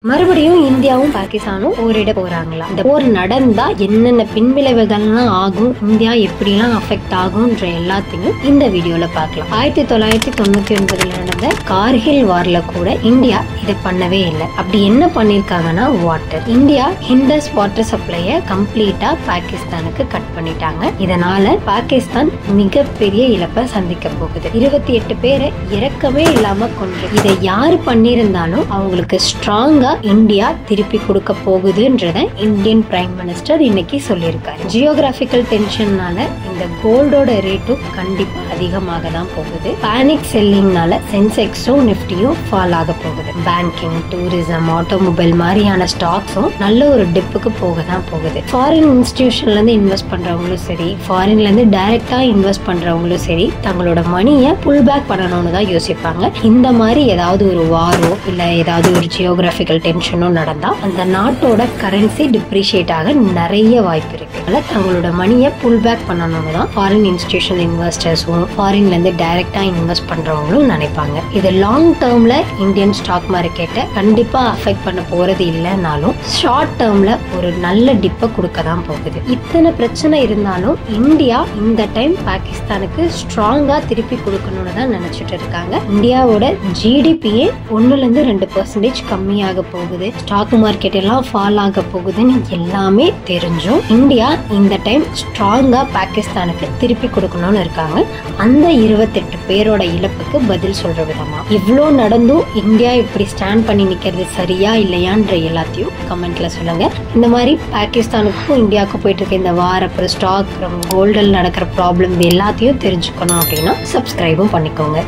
மறுபடியும் இந்தியாவும் பாகிஸ்தானும் போரிட போறாங்களா? இந்த போர் நடந்தா என்னென்ன பின்விளைவுகள்லாம் ஆகும், இந்தியா எப்படிலாம் அஃபெக்ட் ஆகும்ன்ற எல்லாத்தையும் இந்த வீடியோல பார்க்கலாம். 1999 நடந்த கார்கில் வார்ல கூட இந்தியா இதை பண்ணவே இல்லை. அப்படி என்ன பண்ணிருக்காங்கன்னா வாட்டர். இந்தியா ஹிண்டஸ் வாட்டர் சப்ளைய கம்ப்ளீட்டா பாகிஸ்தானுக்கு கட் பண்ணிட்டாங்க. இதனால பாகிஸ்தான் மிகப்பெரிய இழப்பை சந்திக்க போகுது. 28 பேரை இறக்கவே இல்லாம கொண்டு இதை யாரு பண்ணிருந்தாலும் அவங்களுக்கு ஸ்ட்ராங்கா இந்தியா திருப்பி கொடுக்க போகுதுன்றத இந்தியன் பிரைம் மினிஸ்டர் இன்னைக்கு சொல்லியிருக்காரு. ஜியோகிராபிக்கல் டென்ஷன்னால இந்த கோல்டோட ரேட்டும் கண்டிப்பா அதிகமாக தான் போகுது. பேனிக் செல்லிங்னால சென்செக்ஸும் நிப்டியும் ஃபால் ஆக போகுது. பேங்கிங், டூரிசம், ஆட்டோமொபைல் மாதிரியான ஸ்டாக்ஸும் நல்ல ஒரு டிப்புக்கு போக தான் போகுது. ஃபாரின் இன்ஸ்டிடியூஷன்ல இருந்து இன்வெஸ்ட் பண்றவங்களும் சரி, ஃபாரின்ல இருந்து டைரக்டா இன்வெஸ்ட் பண்றவங்களும் சரி, தங்களோட மணியை புல் பேக் பண்ணணும்னு தான் யோசிப்பாங்க. இந்த மாதிரி ஏதாவது ஒரு வாரோ இல்ல ஏதாவது ஒரு ஜியோகிராபிக்கல் டென்ஷனும் நடந்தா அந்த நாட்டோட கரன்சி டிப்ரிஷியேட் ஆக நிறைய வாய்ப்பு இருக்கு. அதனால தங்களோட மணியை புல் பேக் பண்ணணும்னு தான் ஃபாரின் இன்ஸ்டிடியூஷன் இன்வெஸ்டர்ஸும் ஃபாரின்ல இருந்து டைரக்டா இன்வெஸ்ட் பண்றவங்களும் நினைப்பாங்க. இது லாங் டேர்ம்ல இந்தியன் ஸ்டாக் மார்க்கெட்டை கண்டிப்பா அஃபெக்ட் பண்ண போறது இல்லைனாலும் ஷார்ட் டேர்ம்ல ஒரு நல்ல டிப்பை கொடுக்க தான் போகுது. இத்தனை பிரச்சனை இருந்தாலும் இந்தியா இந்த டைம் பாகிஸ்தானுக்கு ஸ்ட்ராங்கா திருப்பி கொடுக்கணும்னு தான் நினைச்சிட்டு இருக்காங்க. இந்தியாவோட ஜிடிபியே 1-2% கம்மியாக போகுது. ஸ்டாக் மார்க்கெட் எல்லாம் ஃபால் ஆக போகுதுன்னு எல்லாமே தெரிஞ்சும் இந்தியா இந்த டைம் ஸ்ட்ராங்கா பாகிஸ்தானுக்கு திருப்பி கொடுக்கணும்னு இருக்காங்க. அந்த 28 பேரோட இழப்புக்கு பதில் சொல்ற விதமா இவ்வளோ நடந்தும் இந்தியா இப்படி ஸ்டாண்ட் பண்ணி நிக்கிறது சரியா இல்லையான்ற எல்லாத்தையும் கமெண்ட்ல சொல்லுங்க. இந்த மாதிரி பாகிஸ்தானுக்கும் இந்தியாவுக்கும் போயிட்டு இருக்க இந்த வார அப்புறம் ஸ்டாக் கோல்டில் நடக்கிற ப்ராப்ளம் எல்லாத்தையும் தெரிஞ்சுக்கணும் அப்படின்னா சப்ஸ்கிரைபும் பண்ணிக்கோங்க.